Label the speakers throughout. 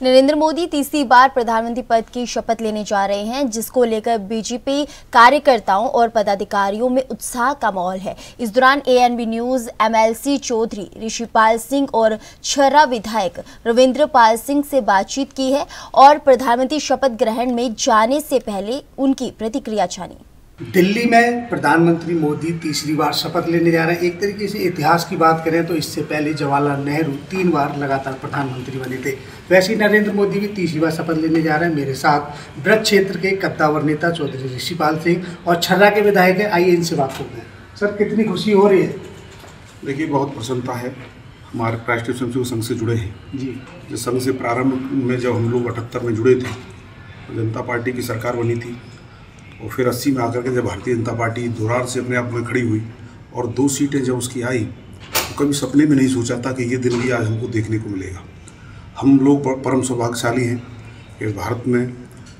Speaker 1: नरेंद्र मोदी तीसरी बार प्रधानमंत्री पद की शपथ लेने जा रहे हैं, जिसको लेकर बीजेपी कार्यकर्ताओं और पदाधिकारियों में उत्साह का माहौल है। इस दौरान ANB news MLC Chaudhary Rishipal Singh और छर्रा विधायक रविंद्र पाल सिंह से बातचीत की है और प्रधानमंत्री शपथ ग्रहण में जाने से पहले उनकी प्रतिक्रिया जानी।
Speaker 2: दिल्ली में प्रधानमंत्री मोदी तीसरी बार शपथ लेने जा रहे हैं। एक तरीके से इतिहास की बात करें तो इससे पहले जवाहरलाल नेहरू 3 बार लगातार प्रधानमंत्री बने थे। वैसे ही नरेंद्र मोदी भी तीसरी बार शपथ लेने जा रहे हैं। मेरे साथ ब्रज क्षेत्र के कद्दावर नेता चौधरी ऋषिपाल सिंह और छर्रा के विधायक हैं। आइए इनसे बात करते हैं। सर, कितनी खुशी हो रही है?
Speaker 3: देखिए, बहुत प्रसन्नता है। हमारे राष्ट्रीय स्वयंसेवक संघ से जुड़े हैं
Speaker 2: जी।
Speaker 3: जिस संघ से प्रारंभ में जब हम लोग 78 में जुड़े थे, जनता पार्टी की सरकार बनी थी और फिर 80 में आकर के जब भारतीय जनता पार्टी दोरार से अपने आप में खड़ी हुई और 2 सीटें जब उसकी आई तो कभी सपने में नहीं सोचा था कि ये दिन भी आज हमको देखने को मिलेगा। हम लोग परम सौभाग्यशाली हैं कि भारत में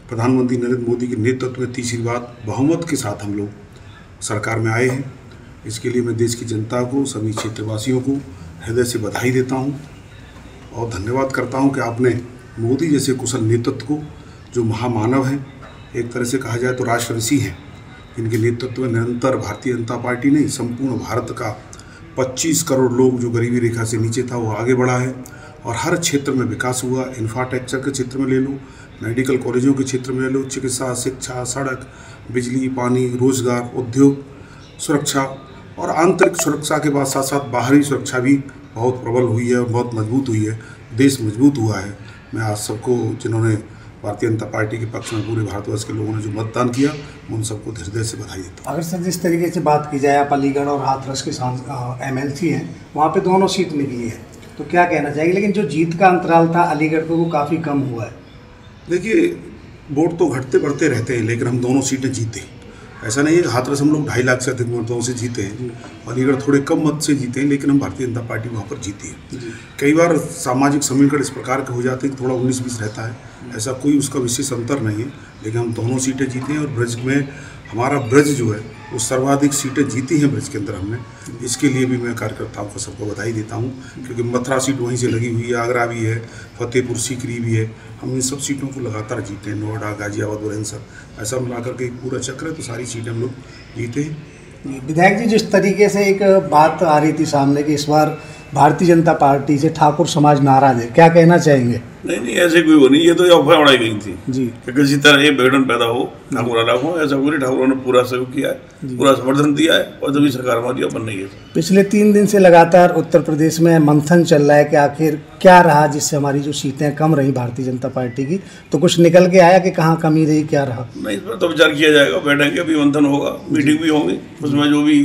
Speaker 3: प्रधानमंत्री नरेंद्र मोदी के नेतृत्व में तीसरी बार बहुमत के साथ हम लोग सरकार में आए हैं। इसके लिए मैं देश की जनता को, सभी क्षेत्रवासियों को हृदय से बधाई देता हूँ और धन्यवाद करता हूँ कि आपने मोदी जैसे कुशल नेतृत्व को, जो महामानव हैं, एक तरह से कहा जाए तो राष्ट्र ऋषि हैं, इनके नेतृत्व में निरंतर भारतीय जनता पार्टी नहीं, संपूर्ण भारत का 25 करोड़ लोग जो गरीबी रेखा से नीचे था वो आगे बढ़ा है और हर क्षेत्र में विकास हुआ। इंफ्रास्ट्रक्चर के क्षेत्र में ले लो, मेडिकल कॉलेजों के क्षेत्र में ले लो, चिकित्सा, शिक्षा, सड़क, बिजली, पानी, रोजगार, उद्योग, सुरक्षा और आंतरिक सुरक्षा के बाद साथ साथ बाहरी सुरक्षा भी बहुत प्रबल हुई है और बहुत मजबूत हुई है। देश मजबूत हुआ है। मैं आज सबको, जिन्होंने भारतीय जनता पार्टी के पक्ष में पूरे भारतवर्ष के लोगों ने जो मतदान किया, उन सबको हृदय से बधाई देता हूँ।
Speaker 2: अगर सर जिस तरीके से बात की जाए, आप अलीगढ़ और हाथरस के एमएलसी हैं, वहाँ पे दोनों सीट निकली है, तो क्या कहना चाहिए? लेकिन जो जीत का अंतराल था अलीगढ़ पे वो काफ़ी कम हुआ है।
Speaker 3: देखिए, वोट तो घटते बढ़ते रहते हैं, लेकिन हम दोनों सीटें जीते। ऐसा नहीं है कि हाथरस हम लोग 2.5 लाख से अधिक मतों से जीते हैं, अलीगढ़ थोड़े कम मत से जीते हैं, लेकिन हम भारतीय जनता पार्टी वहाँ पर जीती है। कई बार सामाजिक समीकरण इस प्रकार के हो जाते हैं कि थोड़ा 19-20 रहता है, ऐसा कोई उसका विशेष अंतर नहीं है, लेकिन हम दोनों सीटें जीते हैं और ब्रज में हमारा ब्रज जो है वो सर्वाधिक सीटें जीती हैं ब्रज के अंदर हमने। इसके लिए भी मैं कार्यकर्ताओं को सबको बधाई देता हूँ, क्योंकि मथुरा सीट वहीं से लगी हुई है, आगरा भी है, फतेहपुर सीकरी भी है। हम इन सब सीटों को लगातार जीते हैं, नोएडा, गाजियाबाद, बुलंदशहर, ऐसा मिला करके एक पूरा चक्र है, तो सारी सीटें हम लोग जीते हैं।
Speaker 2: विधायक जी, जिस तरीके से एक बात आ रही थी सामने कि इस बार भारतीय जनता पार्टी से ठाकुर समाज नाराज है, क्या कहना चाहेंगे?
Speaker 4: नहीं, ऐसे कोई वो नहीं, ये तो अफवाह उड़ाई गई थी
Speaker 2: जी
Speaker 4: कि किसी तरह ये विघटन पैदा हो, ठाकुर अलग हो। ऐसा कोई, ठाकुरों ने पूरा सहयोग किया है, पूरा समर्थन दिया है और तभी सरकार हमारी बन रही है।
Speaker 2: पिछले 3 दिन से लगातार उत्तर प्रदेश में मंथन चल रहा है कि आखिर क्या रहा जिससे हमारी जो सीटें कम रही भारतीय जनता पार्टी की, तो कुछ निकल के आया कि कहाँ कमी रही, क्या रहा?
Speaker 4: नहीं, इस पर तो विचार किया जाएगा, बैठेंगे, अभी मंथन होगा, मीटिंग भी होगी, उसमें जो भी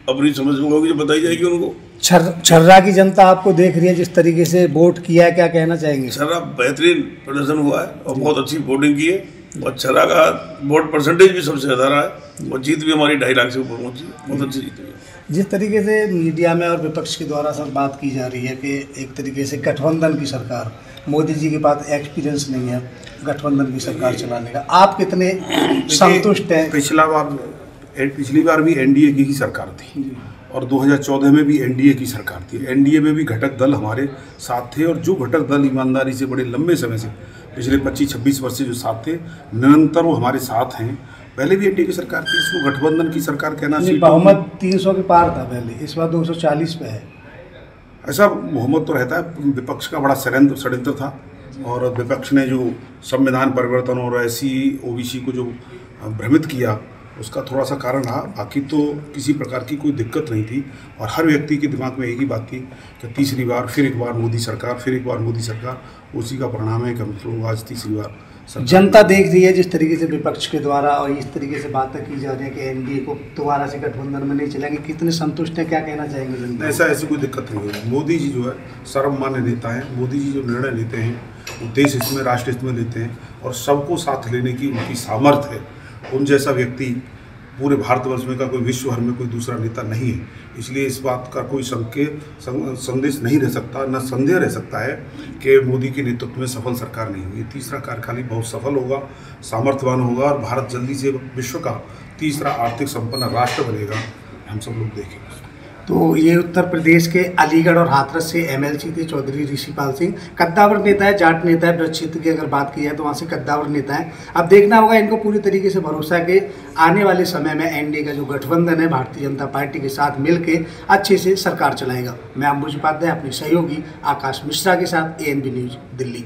Speaker 4: अपनी समझ में होगी जो बताई जाएगी उनको।
Speaker 2: छर्रा की जनता आपको देख रही है, जिस तरीके से वोट किया है, क्या कहना चाहेंगे?
Speaker 4: छर्रा बेहतरीन प्रदर्शन हुआ है और बहुत अच्छी वोटिंग की है और छर्रा का वोट परसेंटेज भी सबसे ज़्यादा रहा है और जीत भी हमारी 2.5 लाख से ऊपर पहुंची है, बहुत अच्छी जीत हुई है।
Speaker 2: जिस तरीके से मीडिया में और विपक्ष के द्वारा सर बात की जा रही है कि एक तरीके से गठबंधन की सरकार, मोदी जी के पास एक्सपीरियंस नहीं है गठबंधन की सरकार चलाने का, आप कितने संतुष्ट हैं?
Speaker 3: पिछली बार भी एनडीए की ही सरकार थी और 2014 में भी एनडीए की सरकार थी। एनडीए में भी घटक दल हमारे साथ थे और जो घटक दल ईमानदारी से बड़े लंबे समय से, पिछले 25-26 वर्ष से जो साथ थे, निरंतर वो हमारे साथ हैं। पहले भी एनडीए की सरकार थी, इसको गठबंधन की सरकार कहना चाहिए।
Speaker 2: बहुमत 300 के पार था पहले, इस बार 240 पे है।
Speaker 3: ऐसा बहुमत तो रहता है। विपक्ष का बड़ा षड्यंत्र था और विपक्ष ने जो संविधान परिवर्तन और ऐसी ओबीसी को जो भ्रमित किया, उसका थोड़ा सा कारण रहा। बाकी तो किसी प्रकार की कोई दिक्कत नहीं थी और हर व्यक्ति के दिमाग में एक ही बात थी कि तीसरी बार फिर एक बार मोदी सरकार, फिर एक बार मोदी सरकार। उसी का परिणाम है कि हम लोग आज तीसरी बार
Speaker 2: जनता देख रही है जिस तरीके से विपक्ष के द्वारा और इस तरीके से बातें की जा रही है कि एनडीए को दोबारा से गठबंधन में नहीं चलेंगे, कितने संतुष्ट हैं, क्या कहना चाहेंगे जनता?
Speaker 3: ऐसी कोई दिक्कत नहीं होगी। मोदी जी जो है सर्वमान्य नेता हैं। मोदी जी जो निर्णय लेते हैं वो देश हित में, राष्ट्र हित में लेते हैं और सबको साथ लेने की उनकी सामर्थ्य है। उन जैसा व्यक्ति पूरे भारतवर्ष में का कोई, विश्व भर में कोई दूसरा नेता नहीं है। इसलिए इस बात का कोई संदेश नहीं रह सकता, न संदेह रह सकता है कि मोदी के नेतृत्व में सफल सरकार नहीं हुई। तीसरा कार्यकाल बहुत सफल होगा, सामर्थ्यवान होगा और भारत जल्दी से विश्व का तीसरा आर्थिक संपन्न राष्ट्र बनेगा। हम सब लोग देखेंगे।
Speaker 2: तो ये उत्तर प्रदेश के अलीगढ़ और हाथरस से एमएलसी थे चौधरी ऋषिपाल सिंह। कद्दावर नेता है, जाट नेता है। ब्रज क्षेत्र की अगर बात की जाए तो वहाँ से कद्दावर नेता है। अब देखना होगा, इनको पूरी तरीके से भरोसा है कि आने वाले समय में एनडीए का जो गठबंधन है भारतीय जनता पार्टी के साथ मिलकर अच्छे से सरकार चलाएगा। मैं अंबुज उपाध्याय अपने सहयोगी आकाश मिश्रा के साथ ANB न्यूज़ दिल्ली।